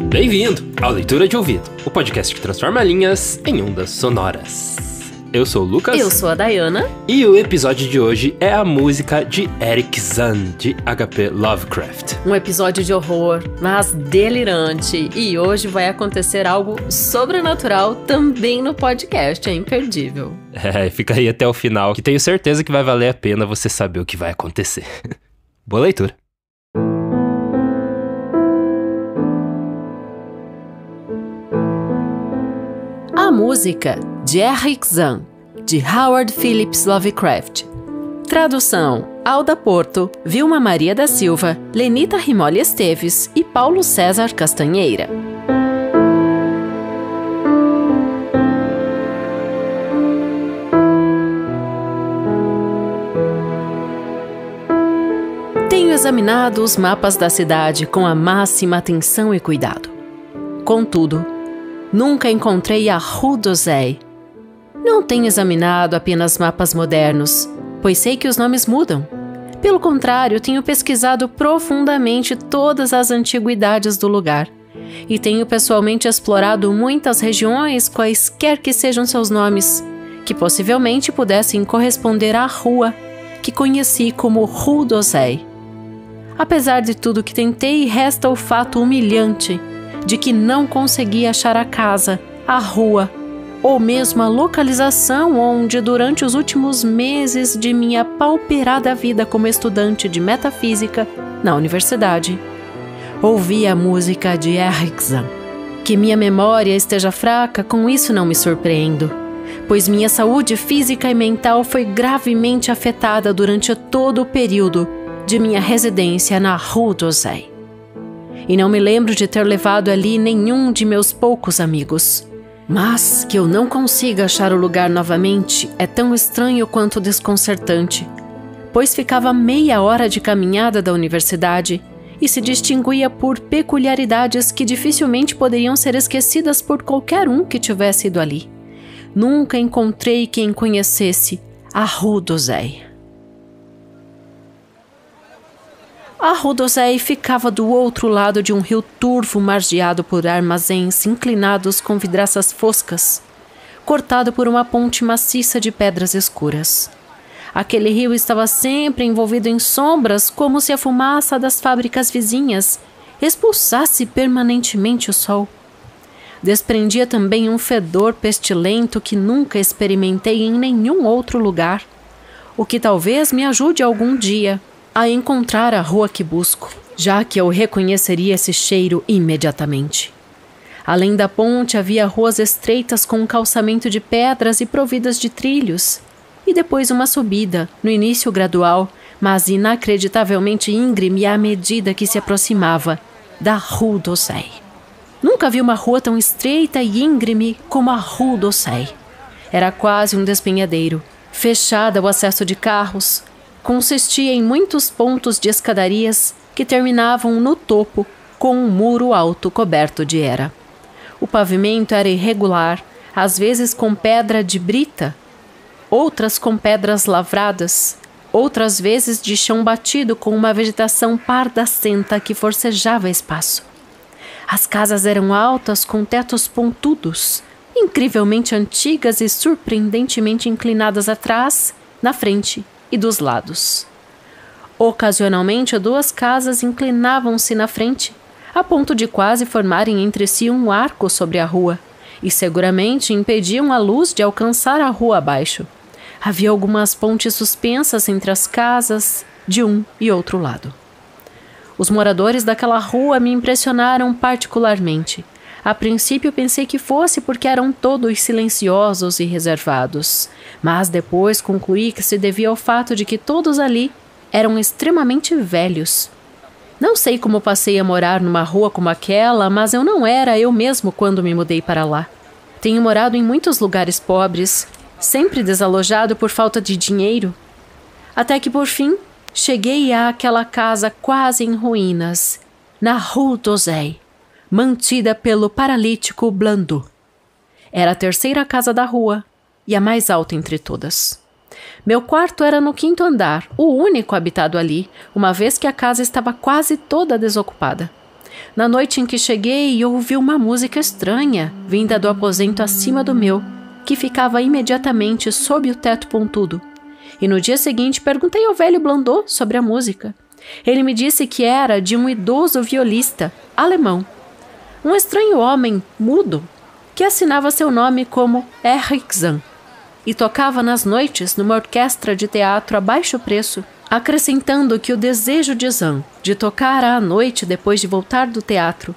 Bem-vindo ao Leitura de Ouvido, o podcast que transforma linhas em ondas sonoras. Eu sou o Lucas. Eu sou a Dayana. E o episódio de hoje é a música de Eric Zahn, de H.P. Lovecraft. Um episódio de horror, mas delirante. E hoje vai acontecer algo sobrenatural também no podcast, é imperdível. Fica aí até o final, que tenho certeza que vai valer a pena você saber o que vai acontecer. Boa leitura. A música de Eric Zahn, de Howard Phillips Lovecraft. Tradução: Alda Porto, Vilma Maria da Silva, Lenita Rimoli Esteves e Paulo César Castanheira. Tenho examinado os mapas da cidade com a máxima atenção e cuidado. Contudo, nunca encontrei a Rue d'Oseille. Não tenho examinado apenas mapas modernos, pois sei que os nomes mudam. Pelo contrário, tenho pesquisado profundamente todas as antiguidades do lugar e tenho pessoalmente explorado muitas regiões, quaisquer que sejam seus nomes, que possivelmente pudessem corresponder à rua que conheci como Rue d'Oseille. Apesar de tudo que tentei, resta o fato humilhante de que não consegui achar a casa, a rua, ou mesmo a localização onde, durante os últimos meses de minha pauperada vida como estudante de metafísica na universidade, ouvi a música de Eric Zahn. Que minha memória esteja fraca, com isso não me surpreendo, pois minha saúde física e mental foi gravemente afetada durante todo o período de minha residência na Rue d'Oseille. E não me lembro de ter levado ali nenhum de meus poucos amigos. Mas que eu não consiga achar o lugar novamente é tão estranho quanto desconcertante, pois ficava a meia hora de caminhada da universidade e se distinguia por peculiaridades que dificilmente poderiam ser esquecidas por qualquer um que tivesse ido ali. Nunca encontrei quem conhecesse a Rue d'Oseille. A Rue d'Oseille ficava do outro lado de um rio turvo margeado por armazéns inclinados com vidraças foscas, cortado por uma ponte maciça de pedras escuras. Aquele rio estava sempre envolvido em sombras, como se a fumaça das fábricas vizinhas expulsasse permanentemente o sol. Desprendia também um fedor pestilento que nunca experimentei em nenhum outro lugar, o que talvez me ajude algum dia a encontrar a rua que busco, já que eu reconheceria esse cheiro imediatamente. Além da ponte havia ruas estreitas com um calçamento de pedras e providas de trilhos, e depois uma subida, no início gradual, mas inacreditavelmente íngreme à medida que se aproximava da Rue d'Oseille. Nunca vi uma rua tão estreita e íngreme como a Rue d'Oseille. Era quase um despenhadeiro, fechada ao acesso de carros. Consistia em muitos pontos de escadarias que terminavam no topo com um muro alto coberto de era. O pavimento era irregular, às vezes com pedra de brita, outras com pedras lavradas, outras vezes de chão batido com uma vegetação pardacenta que forcejava espaço. As casas eram altas com tetos pontudos, incrivelmente antigas e surpreendentemente inclinadas atrás, na frente e dos lados. Ocasionalmente, duas casas inclinavam-se na frente, a ponto de quase formarem entre si um arco sobre a rua, e seguramente impediam a luz de alcançar a rua abaixo. Havia algumas pontes suspensas entre as casas de um e outro lado. Os moradores daquela rua me impressionaram particularmente. A princípio pensei que fosse porque eram todos silenciosos e reservados, mas depois concluí que se devia ao fato de que todos ali eram extremamente velhos. Não sei como passei a morar numa rua como aquela, mas eu não era eu mesmo quando me mudei para lá. Tenho morado em muitos lugares pobres, sempre desalojado por falta de dinheiro, até que por fim cheguei àquela casa quase em ruínas, na Rue d'Oseille, mantida pelo paralítico Blandu. Era a terceira casa da rua e a mais alta entre todas. Meu quarto era no 5º andar, o único habitado ali, uma vez que a casa estava quase toda desocupada. Na noite em que cheguei, ouvi uma música estranha, vinda do aposento acima do meu, que ficava imediatamente sob o teto pontudo. E no dia seguinte perguntei ao velho Blandot sobre a música. Ele me disse que era de um idoso violista alemão, um estranho homem mudo, que assinava seu nome como Erich Zann, e tocava nas noites numa orquestra de teatro a baixo preço, acrescentando que o desejo de Zann de tocar à noite depois de voltar do teatro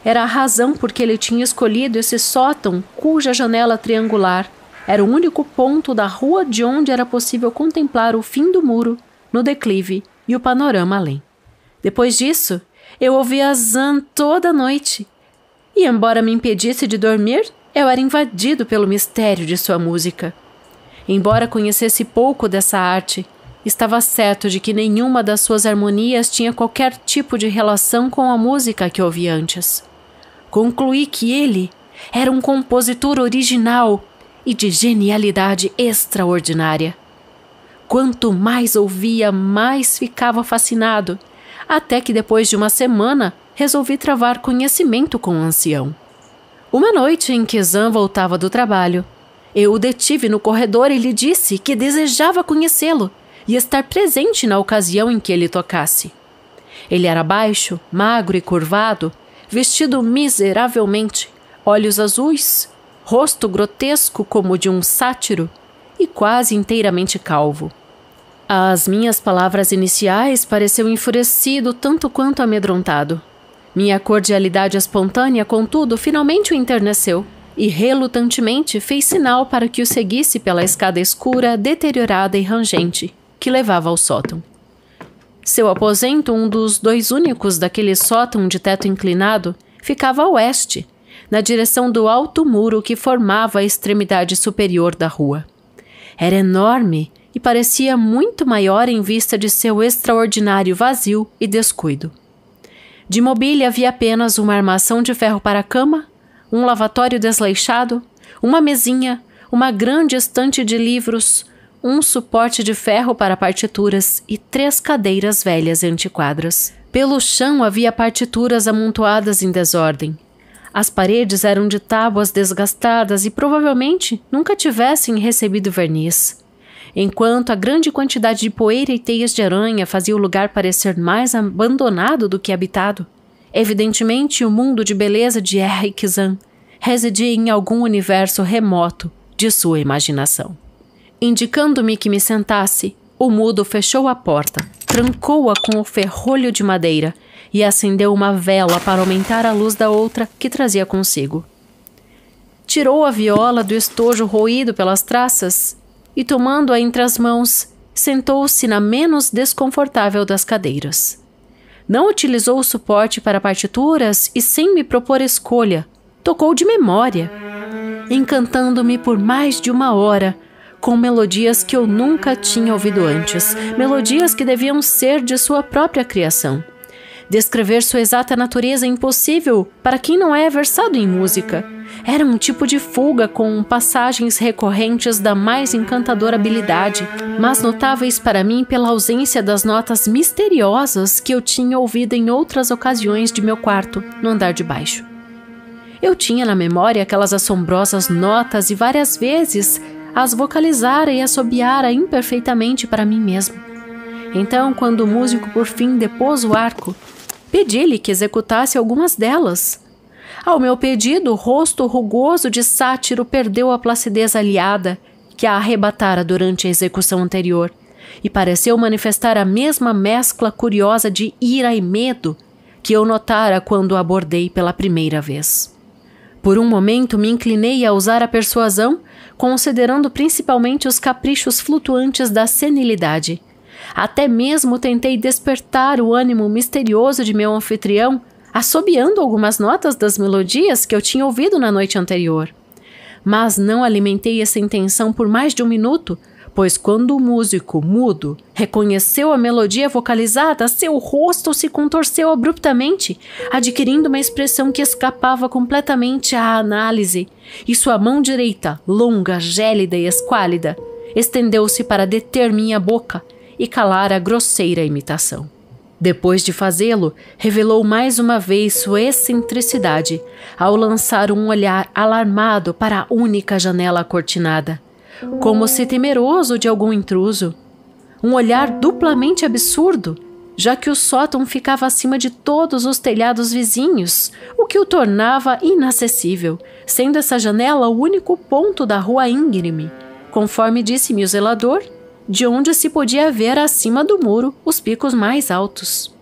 era a razão por que ele tinha escolhido esse sótão cuja janela triangular era o único ponto da rua de onde era possível contemplar o fim do muro no declive e o panorama além. Depois disso, eu ouvia Zann toda noite, e embora me impedisse de dormir, eu era invadido pelo mistério de sua música. Embora conhecesse pouco dessa arte, estava certo de que nenhuma das suas harmonias tinha qualquer tipo de relação com a música que ouvi antes. Concluí que ele era um compositor original e de genialidade extraordinária. Quanto mais ouvia, mais ficava fascinado, até que depois de uma semana resolvi travar conhecimento com o ancião. Uma noite em que Zann voltava do trabalho, eu o detive no corredor e lhe disse que desejava conhecê-lo e estar presente na ocasião em que ele tocasse. Ele era baixo, magro e curvado, vestido miseravelmente, olhos azuis, rosto grotesco como o de um sátiro e quase inteiramente calvo. Às minhas palavras iniciais pareceu enfurecido tanto quanto amedrontado. Minha cordialidade espontânea, contudo, finalmente o enterneceu e relutantemente fez sinal para que o seguisse pela escada escura, deteriorada e rangente, que levava ao sótão. Seu aposento, um dos 2 únicos daquele sótão de teto inclinado, ficava a oeste, na direção do alto muro que formava a extremidade superior da rua. Era enorme e parecia muito maior em vista de seu extraordinário vazio e descuido. De mobília havia apenas uma armação de ferro para a cama, um lavatório desleixado, uma mesinha, uma grande estante de livros, um suporte de ferro para partituras e 3 cadeiras velhas e antiquadas. Pelo chão havia partituras amontoadas em desordem. As paredes eram de tábuas desgastadas e provavelmente nunca tivessem recebido verniz. Enquanto a grande quantidade de poeira e teias de aranha fazia o lugar parecer mais abandonado do que habitado, evidentemente o mundo de beleza de Erich Zann residia em algum universo remoto de sua imaginação. Indicando-me que me sentasse, o mudo fechou a porta, trancou-a com o ferrolho de madeira e acendeu uma vela para aumentar a luz da outra que trazia consigo. Tirou a viola do estojo roído pelas traças e, tomando-a entre as mãos, sentou-se na menos desconfortável das cadeiras. Não utilizou o suporte para partituras e, sem me propor escolha, tocou de memória, encantando-me por mais de 1 hora com melodias que eu nunca tinha ouvido antes, melodias que deviam ser de sua própria criação. Descrever sua exata natureza é impossível para quem não é versado em música. Era um tipo de fuga com passagens recorrentes da mais encantadora habilidade, mas notáveis para mim pela ausência das notas misteriosas que eu tinha ouvido em outras ocasiões de meu quarto, no andar de baixo. Eu tinha na memória aquelas assombrosas notas e várias vezes as vocalizara e assobiara imperfeitamente para mim mesmo. Então, quando o músico por fim depôs o arco, pedi-lhe que executasse algumas delas. Ao meu pedido, o rosto rugoso de sátiro perdeu a placidez aliada que a arrebatara durante a execução anterior e pareceu manifestar a mesma mescla curiosa de ira e medo que eu notara quando o abordei pela primeira vez. Por um momento me inclinei a usar a persuasão, considerando principalmente os caprichos flutuantes da senilidade. Até mesmo tentei despertar o ânimo misterioso de meu anfitrião, assobiando algumas notas das melodias que eu tinha ouvido na noite anterior. Mas não alimentei essa intenção por mais de 1 minuto, pois quando o músico, mudo, reconheceu a melodia vocalizada, seu rosto se contorceu abruptamente, adquirindo uma expressão que escapava completamente à análise, e sua mão direita, longa, gélida e esquálida, estendeu-se para deter minha boca e calar a grosseira imitação. Depois de fazê-lo, revelou mais uma vez sua excentricidade ao lançar um olhar alarmado para a única janela cortinada, como se temeroso de algum intruso. Um olhar duplamente absurdo, já que o sótão ficava acima de todos os telhados vizinhos, o que o tornava inacessível, sendo essa janela o único ponto da rua íngreme, conforme disse-me o zelador, de onde se podia ver acima do muro os picos mais altos.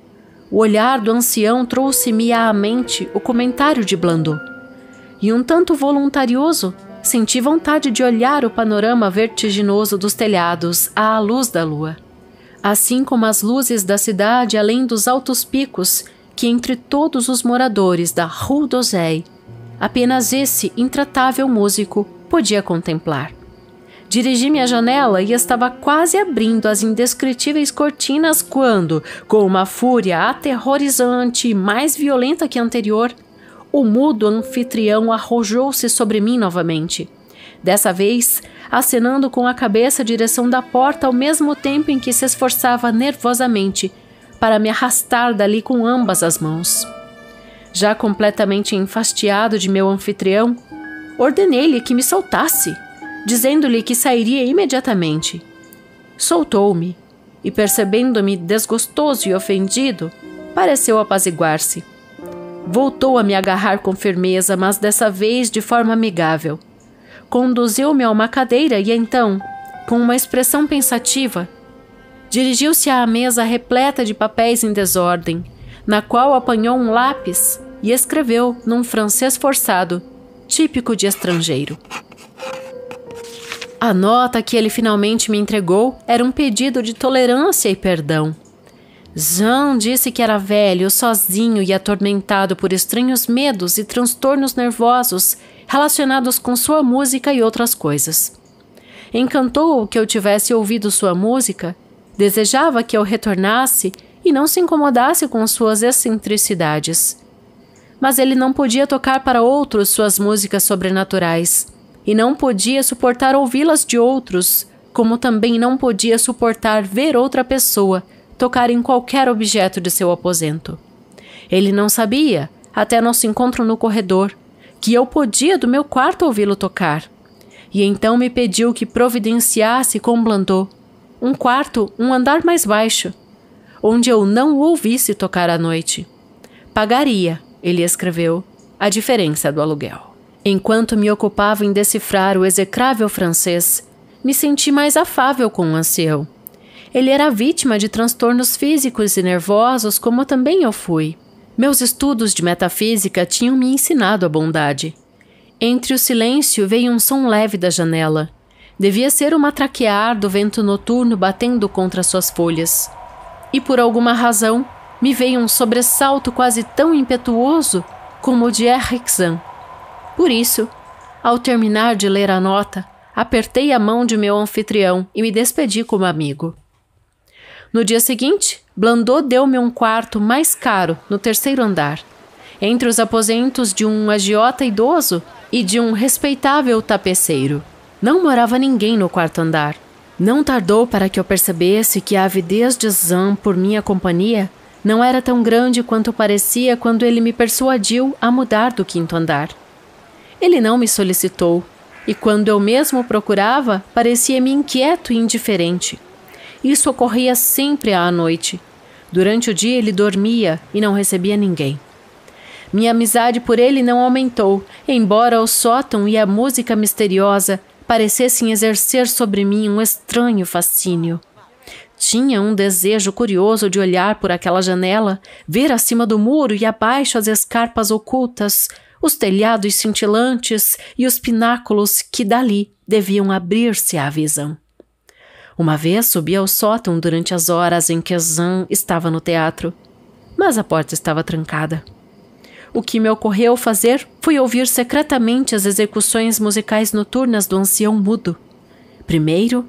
O olhar do ancião trouxe-me à mente o comentário de Blandot, e um tanto voluntarioso senti vontade de olhar o panorama vertiginoso dos telhados à luz da lua, assim como as luzes da cidade além dos altos picos que entre todos os moradores da Rue d'Oseille, apenas esse intratável músico podia contemplar. Dirigi-me à janela e estava quase abrindo as indescritíveis cortinas quando, com uma fúria aterrorizante e mais violenta que a anterior, o mudo anfitrião arrojou-se sobre mim novamente. Dessa vez, acenando com a cabeça a direção da porta ao mesmo tempo em que se esforçava nervosamente para me arrastar dali com ambas as mãos. Já completamente enfastiado de meu anfitrião, ordenei-lhe que me soltasse, dizendo-lhe que sairia imediatamente. Soltou-me e, percebendo-me desgostoso e ofendido, pareceu apaziguar-se. Voltou a me agarrar com firmeza, mas dessa vez de forma amigável. Conduziu-me a uma cadeira e então, com uma expressão pensativa, dirigiu-se à mesa repleta de papéis em desordem, na qual apanhou um lápis e escreveu num francês forçado, típico de estrangeiro. A nota que ele finalmente me entregou era um pedido de tolerância e perdão. Jean disse que era velho, sozinho e atormentado por estranhos medos e transtornos nervosos relacionados com sua música e outras coisas. Encantou-o que eu tivesse ouvido sua música, desejava que eu retornasse e não se incomodasse com suas excentricidades. Mas ele não podia tocar para outros suas músicas sobrenaturais, e não podia suportar ouvi-las de outros, como também não podia suportar ver outra pessoa tocar em qualquer objeto de seu aposento. Ele não sabia, até nosso encontro no corredor, que eu podia do meu quarto ouvi-lo tocar, e então me pediu que providenciasse com Blandot um quarto, um andar mais baixo, onde eu não o ouvisse tocar à noite. Pagaria, ele escreveu, a diferença do aluguel. Enquanto me ocupava em decifrar o execrável francês, me senti mais afável com o ancião. Ele era vítima de transtornos físicos e nervosos, como também eu fui. Meus estudos de metafísica tinham me ensinado a bondade. Entre o silêncio veio um som leve da janela. Devia ser o matraquear do vento noturno batendo contra suas folhas. E por alguma razão, me veio um sobressalto quase tão impetuoso como o de Erikson. Por isso, ao terminar de ler a nota, apertei a mão de meu anfitrião e me despedi como amigo. No dia seguinte, Blandot deu-me um quarto mais caro no terceiro andar, entre os aposentos de um agiota idoso e de um respeitável tapeceiro. Não morava ninguém no quarto andar. Não tardou para que eu percebesse que a avidez de Jean por minha companhia não era tão grande quanto parecia quando ele me persuadiu a mudar do quinto andar. Ele não me solicitou, e quando eu mesmo o procurava, parecia-me inquieto e indiferente. Isso ocorria sempre à noite. Durante o dia ele dormia e não recebia ninguém. Minha amizade por ele não aumentou, embora o sótão e a música misteriosa parecessem exercer sobre mim um estranho fascínio. Tinha um desejo curioso de olhar por aquela janela, ver acima do muro e abaixo as escarpas ocultas, os telhados cintilantes e os pináculos que dali deviam abrir-se à visão. Uma vez subi ao sótão durante as horas em que Jean estava no teatro, mas a porta estava trancada. O que me ocorreu fazer foi ouvir secretamente as execuções musicais noturnas do ancião mudo. Primeiro,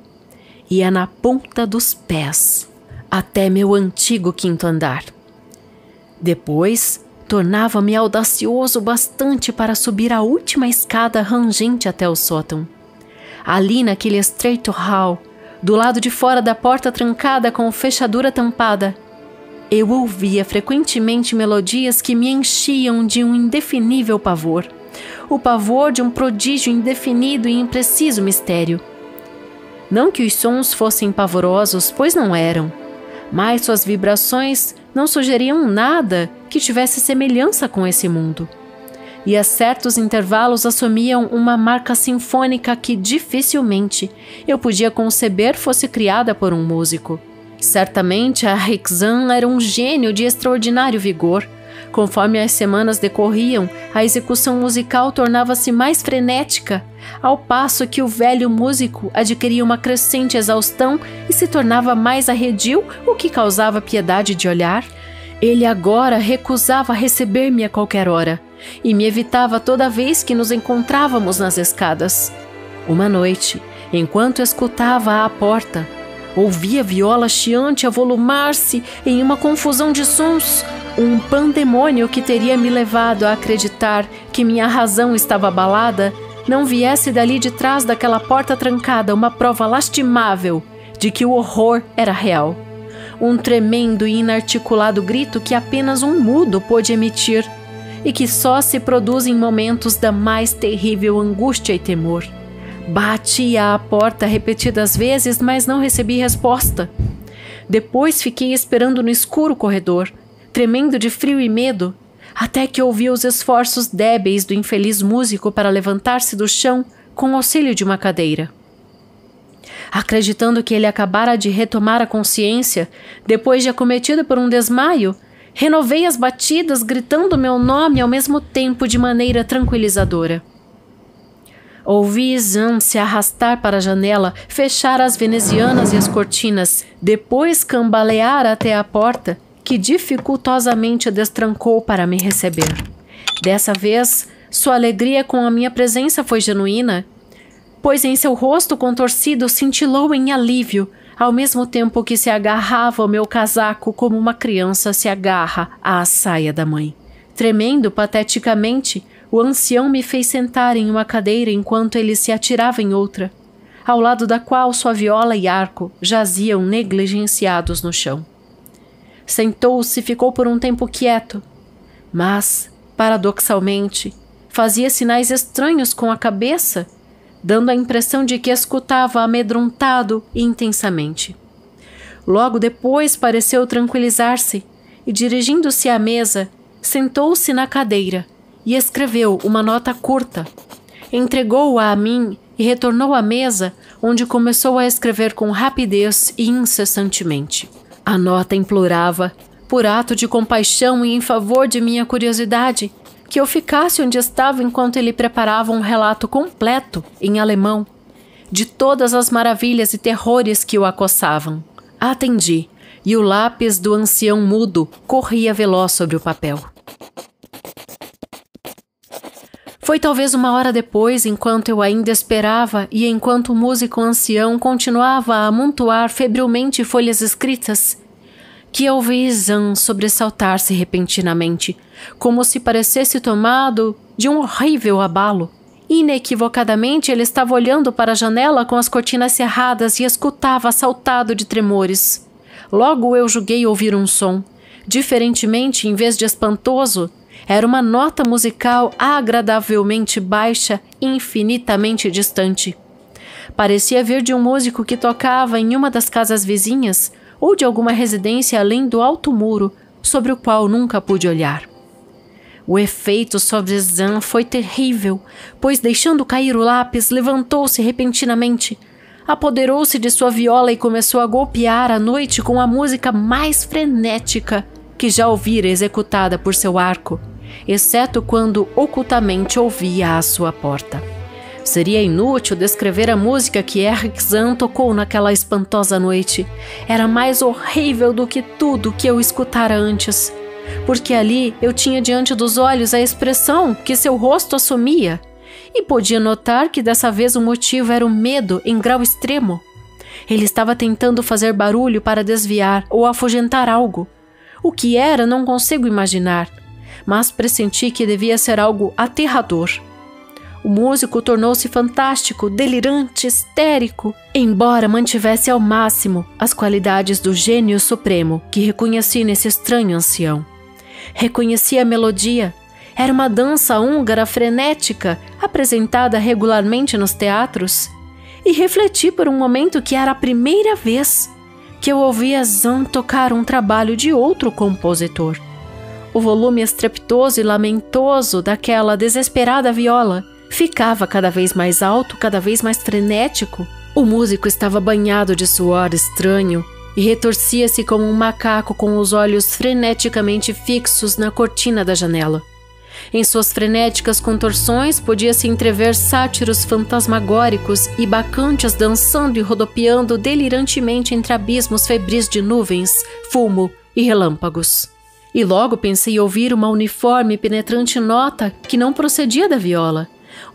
ia na ponta dos pés, até meu antigo quinto andar. Depois, tornava-me audacioso bastante para subir a última escada rangente até o sótão. Ali naquele estreito hall, do lado de fora da porta trancada com fechadura tampada, eu ouvia frequentemente melodias que me enchiam de um indefinível pavor. O pavor de um prodígio indefinido e impreciso mistério. Não que os sons fossem pavorosos, pois não eram, mas suas vibrações não sugeriam nada que tivesse semelhança com esse mundo. E a certos intervalos assumiam uma marca sinfônica que dificilmente eu podia conceber fosse criada por um músico. Certamente a Rixan era um gênio de extraordinário vigor. Conforme as semanas decorriam, a execução musical tornava-se mais frenética, ao passo que o velho músico adquiria uma crescente exaustão e se tornava mais arredio, o que causava piedade de olhar. Ele agora recusava receber-me a qualquer hora e me evitava toda vez que nos encontrávamos nas escadas. Uma noite, enquanto escutava à porta, ouvi a viola chiante avolumar-se em uma confusão de sons, um pandemônio que teria me levado a acreditar que minha razão estava abalada, não viesse dali de trás daquela porta trancada uma prova lastimável de que o horror era real. Um tremendo e inarticulado grito que apenas um mudo pôde emitir e que só se produz em momentos da mais terrível angústia e temor. Bati à porta repetidas vezes, mas não recebi resposta. Depois fiquei esperando no escuro corredor, tremendo de frio e medo, até que ouvi os esforços débeis do infeliz músico para levantar-se do chão com o auxílio de uma cadeira. Acreditando que ele acabara de retomar a consciência, depois de acometido por um desmaio, renovei as batidas, gritando meu nome ao mesmo tempo de maneira tranquilizadora. Ouvi Zan se arrastar para a janela, fechar as venezianas e as cortinas, depois cambalear até a porta, que dificultosamente destrancou para me receber. Dessa vez, sua alegria com a minha presença foi genuína, pois em seu rosto contorcido cintilou em alívio, ao mesmo tempo que se agarrava ao meu casaco como uma criança se agarra à saia da mãe. Tremendo pateticamente, o ancião me fez sentar em uma cadeira enquanto ele se atirava em outra, ao lado da qual sua viola e arco jaziam negligenciados no chão. Sentou-se e ficou por um tempo quieto, mas, paradoxalmente, fazia sinais estranhos com a cabeça, dando a impressão de que escutava amedrontado e intensamente. Logo depois pareceu tranquilizar-se e, dirigindo-se à mesa, sentou-se na cadeira e escreveu uma nota curta. Entregou-a a mim e retornou à mesa, onde começou a escrever com rapidez e incessantemente. A nota implorava, por ato de compaixão e em favor de minha curiosidade, que eu ficasse onde estava enquanto ele preparava um relato completo, em alemão, de todas as maravilhas e terrores que o acossavam. Atendi, e o lápis do ancião mudo corria veloz sobre o papel. Foi talvez uma hora depois, enquanto eu ainda esperava e enquanto o músico ancião continuava a amontoar febrilmente folhas escritas, que ouvi Zan sobressaltar-se repentinamente, como se parecesse tomado de um horrível abalo. Inequivocadamente ele estava olhando para a janela com as cortinas cerradas e escutava assaltado de tremores. Logo eu julguei ouvir um som. Diferentemente, em vez de espantoso, era uma nota musical agradavelmente baixa e infinitamente distante. Parecia vir de um músico que tocava em uma das casas vizinhas ou de alguma residência além do alto muro, sobre o qual nunca pude olhar. O efeito sobre Zan foi terrível, pois, deixando cair o lápis, levantou-se repentinamente, apoderou-se de sua viola e começou a golpear a noite com a música mais frenética que já ouvira executada por seu arco, exceto quando ocultamente ouvia à sua porta. Seria inútil descrever a música que Erich Zan tocou naquela espantosa noite. Era mais horrível do que tudo que eu escutara antes, porque ali eu tinha diante dos olhos a expressão que seu rosto assumia, e podia notar que dessa vez o motivo era o medo em grau extremo. Ele estava tentando fazer barulho para desviar ou afugentar algo. O que era não consigo imaginar, mas pressenti que devia ser algo aterrador. O músico tornou-se fantástico, delirante, histérico, embora mantivesse ao máximo as qualidades do gênio supremo que reconheci nesse estranho ancião. Reconheci a melodia. Era uma dança húngara frenética, apresentada regularmente nos teatros. E refleti por um momento que era a primeira vez que eu ouvia Zan tocar um trabalho de outro compositor. O volume estrepitoso e lamentoso daquela desesperada viola ficava cada vez mais alto, cada vez mais frenético. O músico estava banhado de suor estranho e retorcia-se como um macaco com os olhos freneticamente fixos na cortina da janela. Em suas frenéticas contorções podia-se entrever sátiros fantasmagóricos e bacantes dançando e rodopiando delirantemente entre abismos febris de nuvens, fumo e relâmpagos. E logo pensei ouvir uma uniforme e penetrante nota que não procedia da viola.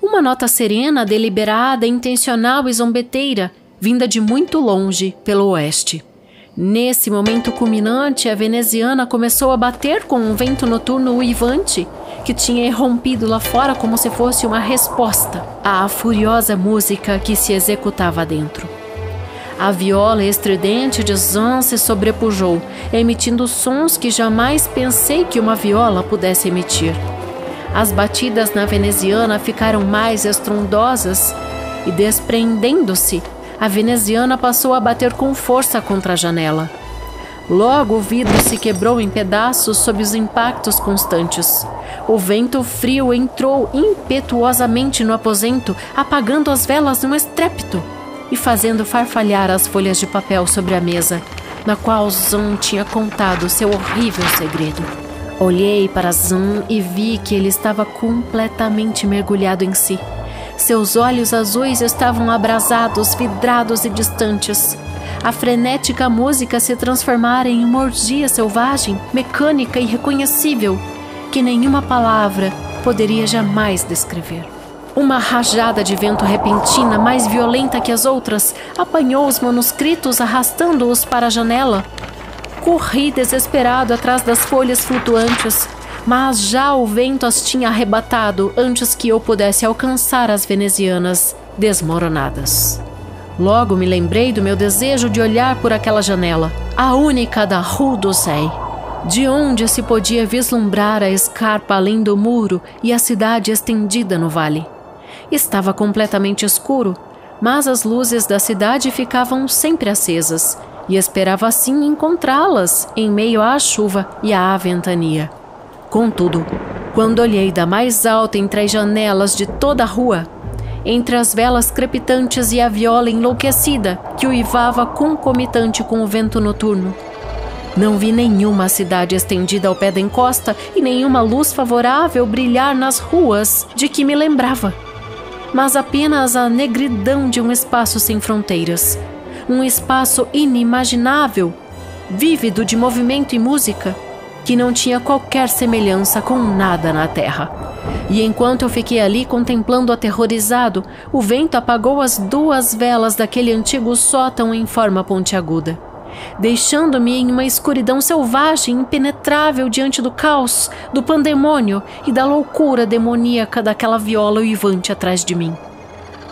Uma nota serena, deliberada, intencional e zombeteira, vinda de muito longe, pelo oeste. Nesse momento culminante, a veneziana começou a bater com um vento noturno uivante, que tinha irrompido lá fora como se fosse uma resposta à furiosa música que se executava dentro. A viola estridente de Zan se sobrepujou, emitindo sons que jamais pensei que uma viola pudesse emitir. As batidas na veneziana ficaram mais estrondosas e, desprendendo-se, a veneziana passou a bater com força contra a janela. Logo o vidro se quebrou em pedaços sob os impactos constantes. O vento frio entrou impetuosamente no aposento, apagando as velas num estrépito e fazendo farfalhar as folhas de papel sobre a mesa, na qual Zan tinha contado seu horrível segredo. Olhei para Zan e vi que ele estava completamente mergulhado em si. Seus olhos azuis estavam abrasados, vidrados e distantes. A frenética música se transformara em uma orgia selvagem, mecânica e irreconhecível, que nenhuma palavra poderia jamais descrever. Uma rajada de vento repentina, mais violenta que as outras, apanhou os manuscritos, arrastando-os para a janela. Corri desesperado atrás das folhas flutuantes, mas já o vento as tinha arrebatado antes que eu pudesse alcançar as venezianas desmoronadas. Logo me lembrei do meu desejo de olhar por aquela janela, a única da Rue d'Orsay, de onde se podia vislumbrar a escarpa além do muro e a cidade estendida no vale. Estava completamente escuro, mas as luzes da cidade ficavam sempre acesas, e esperava assim encontrá-las em meio à chuva e à ventania. Contudo, quando olhei da mais alta entre as janelas de toda a rua, entre as velas crepitantes e a viola enlouquecida que uivava concomitante com o vento noturno, não vi nenhuma cidade estendida ao pé da encosta e nenhuma luz favorável brilhar nas ruas de que me lembrava, mas apenas a negridão de um espaço sem fronteiras, um espaço inimaginável, vívido de movimento e música, que não tinha qualquer semelhança com nada na terra. E enquanto eu fiquei ali contemplando aterrorizado, o vento apagou as 2 velas daquele antigo sótão em forma pontiaguda, deixando-me em uma escuridão selvagem, impenetrável diante do caos, do pandemônio e da loucura demoníaca daquela viola uivante atrás de mim.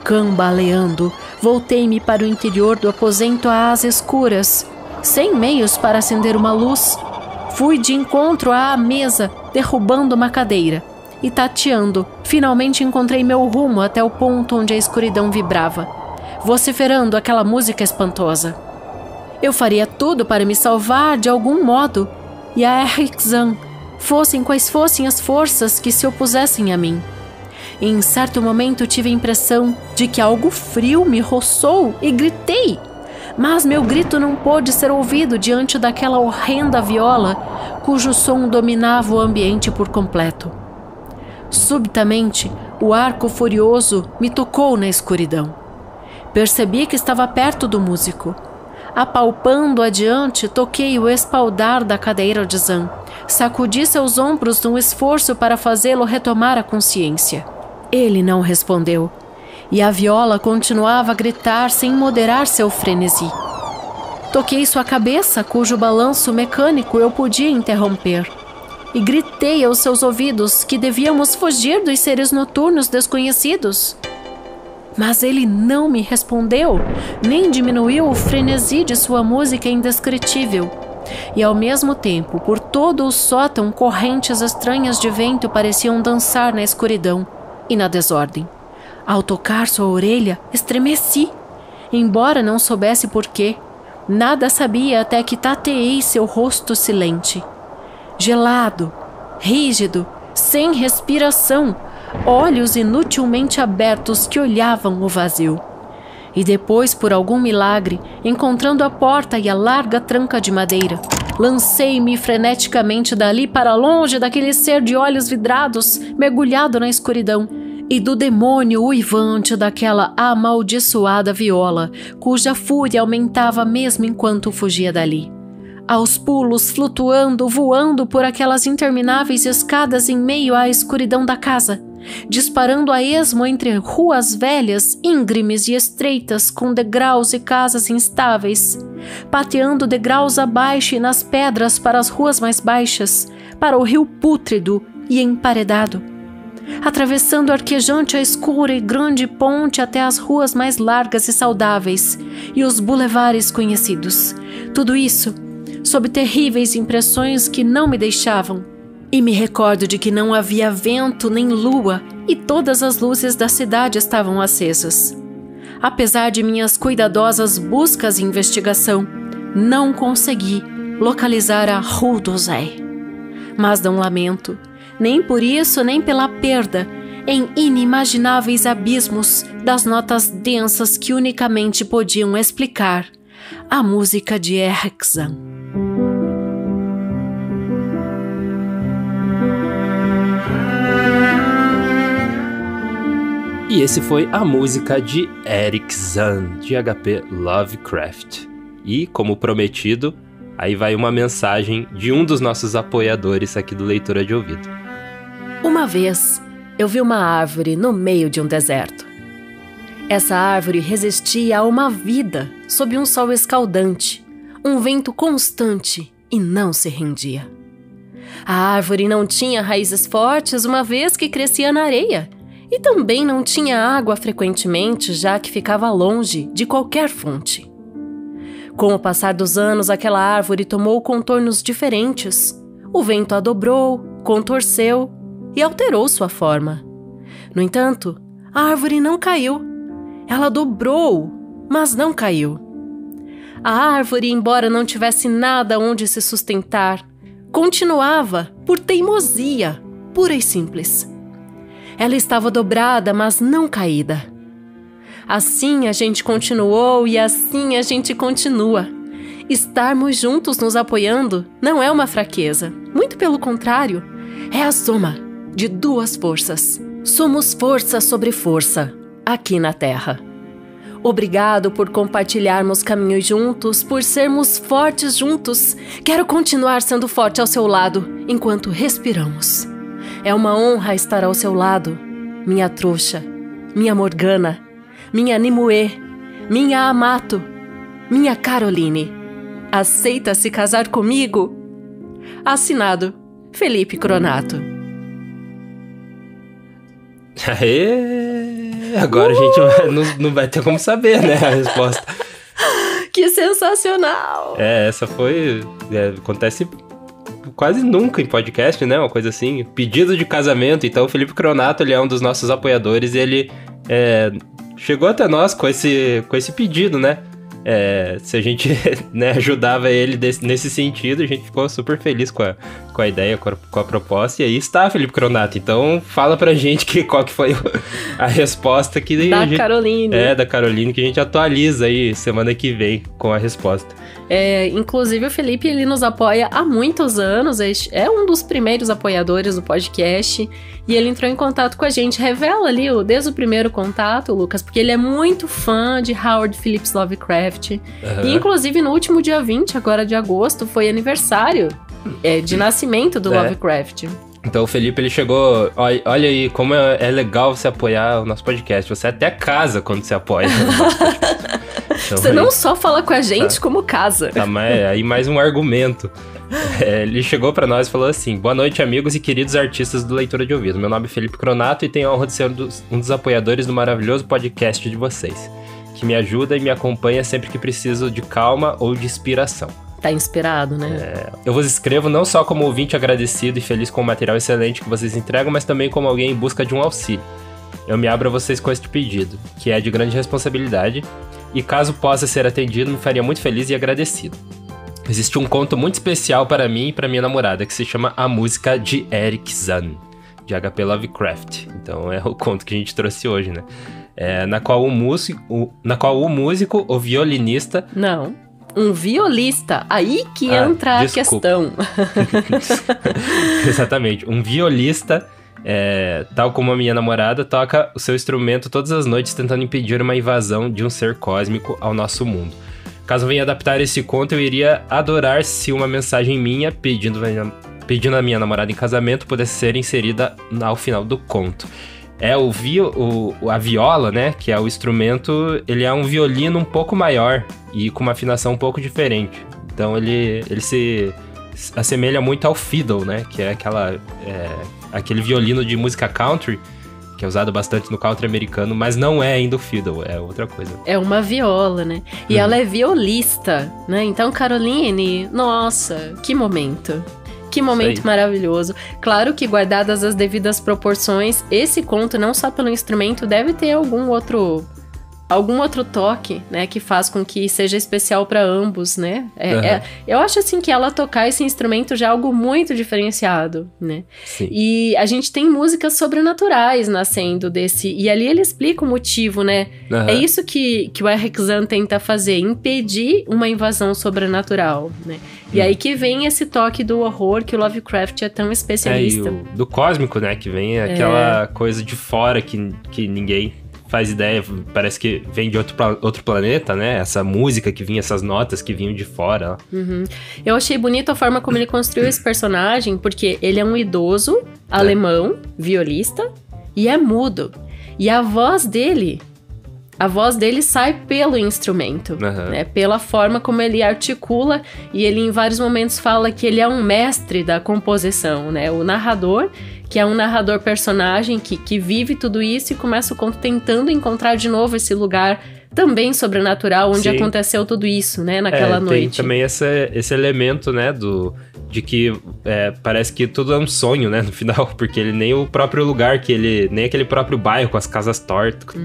Cambaleando, voltei-me para o interior do aposento às escuras, sem meios para acender uma luz. Fui de encontro à mesa, derrubando uma cadeira, e tateando, finalmente encontrei meu rumo até o ponto onde a escuridão vibrava, vociferando aquela música espantosa. Eu faria tudo para me salvar de algum modo, e a Erich Zan, fossem quais fossem as forças que se opusessem a mim. Em certo momento tive a impressão de que algo frio me roçou e gritei, mas meu grito não pôde ser ouvido diante daquela horrenda viola cujo som dominava o ambiente por completo. Subitamente, o arco furioso me tocou na escuridão. Percebi que estava perto do músico. Apalpando adiante, toquei o espaldar da cadeira de Zan. Sacudi seus ombros num esforço para fazê-lo retomar a consciência. Ele não respondeu, e a viola continuava a gritar sem moderar seu frenesi. Toquei sua cabeça, cujo balanço mecânico eu podia interromper. e gritei aos seus ouvidos que devíamos fugir dos seres noturnos desconhecidos. Mas ele não me respondeu, nem diminuiu o frenesi de sua música indescritível. E ao mesmo tempo, por todo o sótão, correntes estranhas de vento pareciam dançar na escuridão e na desordem. Ao tocar sua orelha, estremeci, embora não soubesse porquê. Nada sabia até que tateei seu rosto silente. Gelado, rígido, sem respiração, olhos inutilmente abertos que olhavam o vazio. E depois, por algum milagre, encontrando a porta e a larga tranca de madeira, lancei-me freneticamente dali para longe daquele ser de olhos vidrados, mergulhado na escuridão, e do demônio uivante daquela amaldiçoada viola, cuja fúria aumentava mesmo enquanto fugia dali. Aos pulos, flutuando, voando por aquelas intermináveis escadas em meio à escuridão da casa, disparando a esmo entre ruas velhas, íngremes e estreitas, com degraus e casas instáveis, pateando degraus abaixo e nas pedras para as ruas mais baixas, para o rio pútrido e emparedado, atravessando arquejante a escura e grande ponte até as ruas mais largas e saudáveis e os bulevares conhecidos. Tudo isso sob terríveis impressões que não me deixavam. E me recordo de que não havia vento nem lua e todas as luzes da cidade estavam acesas. Apesar de minhas cuidadosas buscas e investigação, não consegui localizar a Rue d'Orsay. Mas não lamento, nem por isso nem pela perda, em inimagináveis abismos das notas densas que unicamente podiam explicar a música de Erikson. E esse foi a música de Erikson, de H.P. Lovecraft. E, como prometido, aí vai uma mensagem de um dos nossos apoiadores aqui do Leitura de Ouvido. Uma vez, eu vi uma árvore no meio de um deserto. Essa árvore resistia a uma vida sob um sol escaldante, um vento constante e não se rendia. A árvore não tinha raízes fortes, uma vez que crescia na areia, e também não tinha água frequentemente, já que ficava longe de qualquer fonte. Com o passar dos anos, aquela árvore tomou contornos diferentes. O vento a dobrou, contorceu e alterou sua forma. No entanto, a árvore não caiu. Ela dobrou, mas não caiu. A árvore, embora não tivesse nada onde se sustentar, continuava por teimosia, pura e simples. Ela estava dobrada, mas não caída. Assim a gente continuou e assim a gente continua. Estarmos juntos nos apoiando não é uma fraqueza. Muito pelo contrário, é a soma de duas forças. Somos força sobre força, aqui na Terra. Obrigado por compartilharmos caminhos juntos, por sermos fortes juntos. Quero continuar sendo forte ao seu lado enquanto respiramos. É uma honra estar ao seu lado, minha trouxa, minha Morgana, minha Nimue, minha Amato, minha Caroline. Aceita se casar comigo? Assinado, Felipe Cronato. Aê! Agora a gente não vai ter como saber, né, a resposta. Que sensacional! Essa foi... acontece quase nunca em podcast, né? Uma coisa assim. Pedido de casamento. Então o Felipe Cronato, ele é um dos nossos apoiadores e ele chegou até nós com esse pedido, né? Se a gente né, ajudava ele nesse sentido, a gente ficou super feliz com a ideia, com a proposta. E aí está, Felipe Cronato. Então fala pra gente qual que foi a resposta que da Caroline. Da Caroline, que a gente atualiza aí semana que vem com a resposta. Inclusive o Felipe, ele nos apoia há muitos anos, é um dos primeiros apoiadores do podcast, e ele entrou em contato com a gente. Revela ali desde o primeiro contato, Lucas, porque ele é muito fã de Howard Phillips Lovecraft. Uhum. E inclusive no último dia 20, agora de agosto, foi aniversário de nascimento do Lovecraft. Então o Felipe, ele chegou... Olha aí como é legal você apoiar o nosso podcast. Você até casa quando você apoia o nosso podcast. Então, você não só fala com a gente, como casa. Tá, mas aí mais um argumento. Ele chegou pra nós e falou assim: boa noite, amigos e queridos artistas do Leitura de Ouvido. Meu nome é Felipe Cronato e tenho a honra de ser um dos apoiadores do maravilhoso podcast de vocês, que me ajuda e me acompanha sempre que preciso de calma ou de inspiração. Tá inspirado, né? Eu vos escrevo não só como ouvinte agradecido e feliz com o material excelente que vocês entregam, mas também como alguém em busca de um auxílio. Eu me abro a vocês com este pedido, que é de grande responsabilidade, e caso possa ser atendido, me faria muito feliz e agradecido. Existe um conto muito especial para mim e para minha namorada, que se chama A Música de Eric Zahn, de H.P. Lovecraft. Então é o conto que a gente trouxe hoje, né? Na qual o músico, o violinista... Não, um violista. Aí que entra a questão. Exatamente. Um violista, tal como a minha namorada, toca o seu instrumento todas as noites tentando impedir uma invasão de um ser cósmico ao nosso mundo. Caso venha adaptar esse conto, eu iria adorar se uma mensagem minha pedindo a minha namorada em casamento pudesse ser inserida ao final do conto. A viola, né, que é o instrumento, ele é um violino um pouco maior e com uma afinação um pouco diferente. Então ele se assemelha muito ao fiddle, né, que é aquele violino de música country, que é usado bastante no country americano, mas não é ainda o fiddle, é outra coisa. É uma viola, né? E ela é violista, né? Então, Caroline, nossa, que momento. Que momento maravilhoso. Claro que, guardadas as devidas proporções, esse conto, não só pelo instrumento, deve ter algum outro toque, né, que faz com que seja especial para ambos, né? Eu acho, assim, que ela tocar esse instrumento já é algo muito diferenciado, né? Sim. E a gente tem músicas sobrenaturais nascendo desse... E ali ele explica o motivo, né? É isso que o Eric Zahn tenta fazer, impedir uma invasão sobrenatural, né? E aí que vem esse toque do horror que o Lovecraft é tão especialista. E do cósmico, né? Que vem aquela coisa de fora que ninguém faz ideia, parece que vem de outro planeta, né? Essa música que vinha, essas notas que vinham de fora. Uhum. Eu achei bonito a forma como ele construiu esse personagem, porque ele é um idoso alemão, violista, e é mudo. E a voz dele sai pelo instrumento, né? Pela forma como ele articula, e ele em vários momentos fala que ele é um mestre da composição, né? O narrador, que é um narrador personagem que vive tudo isso e começa o conto tentando encontrar de novo esse lugar também sobrenatural, onde aconteceu tudo isso, né, naquela noite. Tem também esse elemento, né, de que parece que tudo é um sonho, né, no final, porque ele nem o próprio lugar nem aquele próprio bairro com as casas tortas,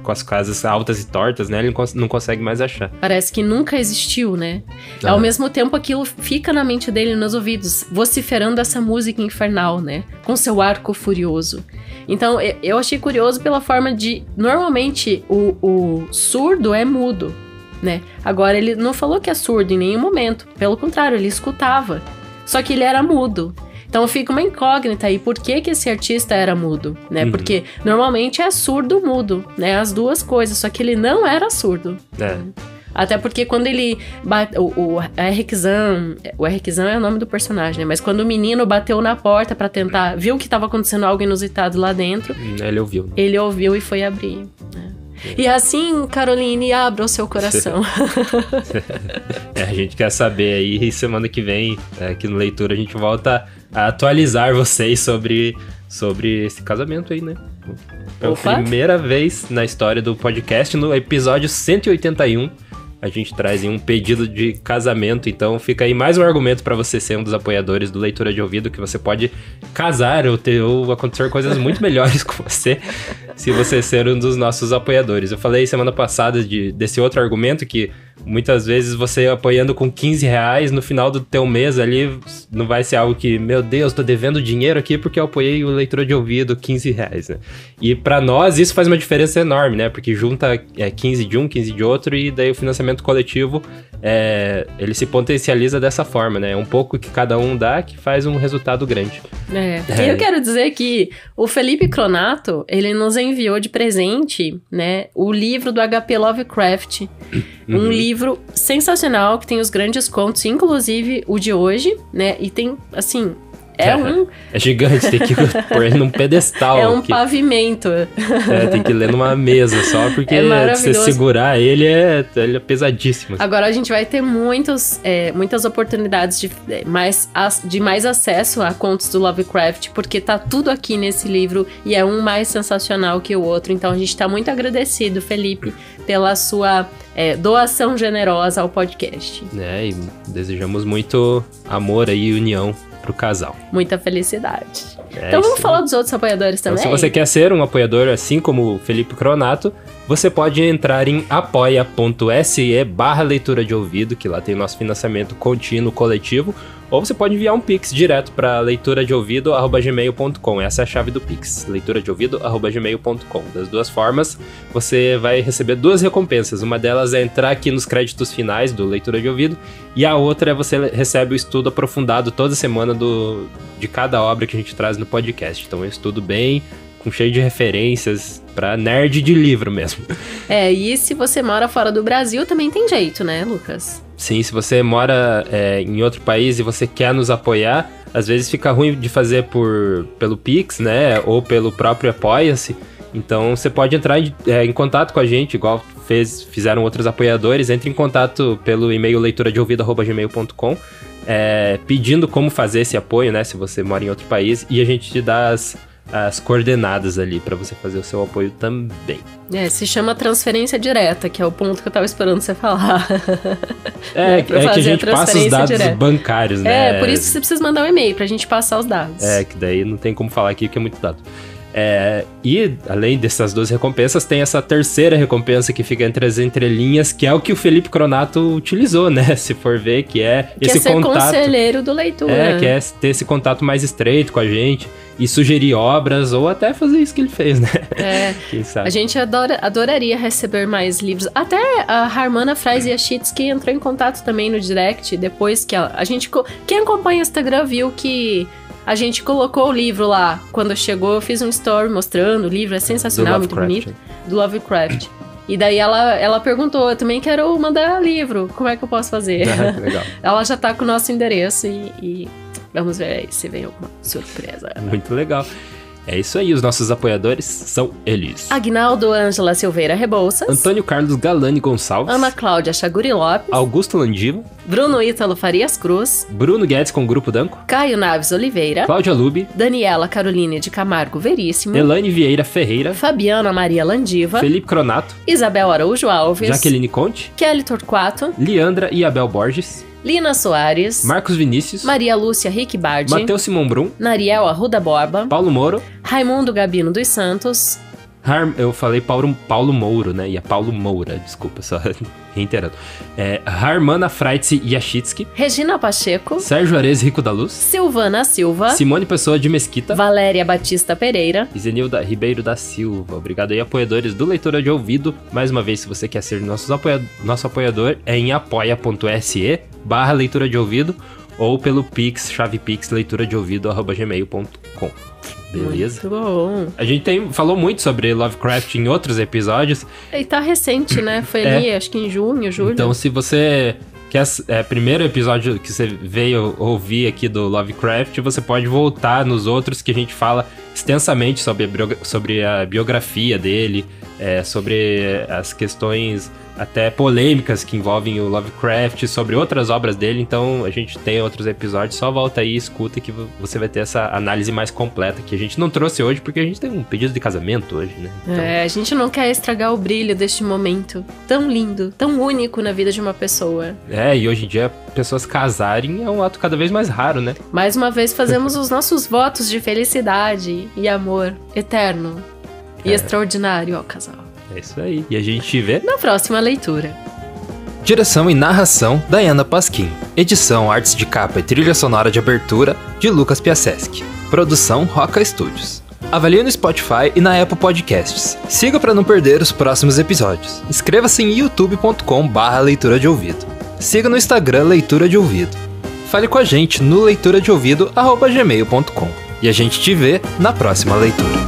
com as casas altas e tortas, né, ele não consegue mais achar. Parece que nunca existiu, né? Ao mesmo tempo, aquilo fica na mente dele, nos ouvidos, vociferando essa música infernal, né, com seu arco furioso. Então, eu achei curioso pela forma de... Normalmente, o surdo é mudo, né? Agora, ele não falou que é surdo em nenhum momento. Pelo contrário, ele escutava. Só que ele era mudo. Então, fica uma incógnita aí. Por que esse artista era mudo, né? Porque, normalmente, é surdo-mudo, né? As duas coisas. Só que ele não era surdo. Até porque quando ele... O Eric Zahn é o nome do personagem, né? Mas quando o menino bateu na porta pra tentar... Viu que tava acontecendo algo inusitado lá dentro... Ele ouviu. Né? Ele ouviu e foi abrir, né? E assim, Caroline, abra o seu coração. A gente quer saber aí. E semana que vem, aqui no Leitura, a gente volta a atualizar vocês sobre esse casamento aí, né? Pela primeira vez na história do podcast, no episódio 181... A gente traz um pedido de casamento, então fica aí mais um argumento para você ser um dos apoiadores do Leitura de Ouvido, que você pode casar ou acontecer coisas muito melhores com você, se você ser um dos nossos apoiadores. Eu falei semana passada desse outro argumento, que muitas vezes você apoiando com R$15, no final do teu mês ali, não vai ser algo que, meu Deus, tô devendo dinheiro aqui porque eu apoiei o Leitura de Ouvido, R$15, né? E pra nós isso faz uma diferença enorme, né? Porque junta 15 de um, 15 de outro, e daí o financiamento coletivo, ele se potencializa dessa forma, né? É um pouco que cada um dá que faz um resultado grande. E eu quero dizer que o Felipe Cronato, ele nos enviou de presente, né, o livro do H.P. Lovecraft. Um livro sensacional, que tem os grandes contos, inclusive o de hoje, né? E tem, assim, É gigante, tem que pôr ele num pedestal. É um pavimento. Tem que ler numa mesa só, porque se você segurar ele é pesadíssimo. Agora a gente vai ter muitas oportunidades de mais acesso a contos do Lovecraft, porque tá tudo aqui nesse livro e é um mais sensacional que o outro. Então a gente tá muito agradecido, Felipe, pela sua doação generosa ao podcast. E desejamos muito amor e união pro casal. Muita felicidade. Então vamos falar dos outros apoiadores também? Então, se você quer ser um apoiador assim como o Felipe Cronato, você pode entrar em apoia.se/leitura de ouvido, que lá tem o nosso financiamento contínuo coletivo, ou você pode enviar um Pix direto para leituradeouvido@gmail.com. Essa é a chave do Pix, leituradeouvido@gmail.com. Das duas formas, você vai receber 2 recompensas. Uma delas é entrar aqui nos créditos finais do Leitura de Ouvido, e a outra é você recebe o estudo aprofundado toda semana de cada obra que a gente traz no podcast. Então é um estudo bem cheio de referências pra nerd de livro mesmo. E se você mora fora do Brasil, também tem jeito, né, Lucas? Sim, se você mora em outro país e você quer nos apoiar, às vezes fica ruim de fazer pelo Pix, né, ou pelo próprio Apoia-se. Então você pode entrar em contato com a gente, igual fizeram outros apoiadores. Entre em contato pelo e-mail leituradeouvido@gmail.com, pedindo como fazer esse apoio, né, se você mora em outro país, e a gente te dá as coordenadas ali pra você fazer o seu apoio também. Se chama transferência direta, que é o ponto que eu tava esperando você falar. Que a gente passa os dados bancários, né? Por isso que você precisa mandar um e-mail pra gente passar os dados. Que daí não tem como falar aqui, que é muito dado. E além dessas 2 recompensas, tem essa terceira recompensa que fica entre as entrelinhas, que é o que o Felipe Cronato utilizou, né? Se for ver, que é esse ser contato. Conselheiro do leitura. Que é ter esse contato mais estreito com a gente e sugerir obras, ou até fazer isso que ele fez, né? Quem sabe? A gente adoraria receber mais livros. Até a Harmana Fraziashitsky entrou em contato também no direct, depois que a gente... Quem acompanha o Instagram viu que a gente colocou o livro lá. Quando chegou, eu fiz um story mostrando o livro, é sensacional, muito bonito. Do Lovecraft. E daí ela perguntou, eu também quero mandar livro, como é que eu posso fazer? Legal. Ela já tá com o nosso endereço e vamos ver aí se vem alguma surpresa. Muito legal. É isso aí, os nossos apoiadores são eles: Agnaldo Ângela Silveira Rebouças, Antônio Carlos Galani Gonçalves, Ana Cláudia Chaguri Lopes, Augusto Landiva, Bruno Ítalo Farias Cruz, Bruno Guedes com o Grupo Danco, Caio Naves Oliveira, Cláudia Lube, Daniela Caroline de Camargo Veríssimo, Elaine Vieira Ferreira, Fabiana Maria Landiva, Felipe Cronato, Isabel Araújo Alves, Jaqueline Conte, Kelly Torquato, Leandra e Abel Borges, Lina Soares, Marcos Vinícius, Maria Lúcia Rick Bardi, Matheus Simão Brum, Nariel Arruda Borba, Paulo Moro, Raimundo Gabino dos Santos, eu falei Paulo Mouro, né? E é Paulo Moura, desculpa, só reiterando. Harmana Freitz Yashitsky, Regina Pacheco, Sérgio Arez Rico da Luz, Silvana Silva, Simone Pessoa de Mesquita, Valéria Batista Pereira e Zenilda Ribeiro da Silva. Obrigado aí, apoiadores do Leitura de Ouvido. Mais uma vez, se você quer ser nosso apoiador, é em apoia.se/leitura de ouvido ou pelo Pix, chave Pix, leituradeouvido@gmail.com. Beleza? Muito bom. A gente falou muito sobre Lovecraft em outros episódios. E tá recente, né? Foi ali, acho que em junho, julho. Então, se você quer primeiro episódio que você veio ouvir aqui do Lovecraft, você pode voltar nos outros que a gente fala extensamente sobre a biografia dele, sobre as questões até polêmicas que envolvem o Lovecraft, sobre outras obras dele. Então a gente tem outros episódios, só volta aí e escuta que você vai ter essa análise mais completa, que a gente não trouxe hoje porque a gente tem um pedido de casamento hoje, né? Então... a gente não quer estragar o brilho deste momento tão lindo, tão único na vida de uma pessoa. E hoje em dia pessoas casarem é um ato cada vez mais raro, né? Mais uma vez fazemos os nossos votos de felicidade e amor eterno e extraordinário ao casal. É isso aí. E a gente te vê na próxima leitura. Direção e narração, Dayana Pasquim. Edição, artes de capa e trilha sonora de abertura, de Lucas Piasecki. Produção, Roca Studios. Avalie no Spotify e na Apple Podcasts. Siga para não perder os próximos episódios. Inscreva-se em youtube.com/leitura de ouvido. Siga no Instagram Leitura de Ouvido. Fale com a gente no leituradeouvido@gmail.com. E a gente te vê na próxima leitura.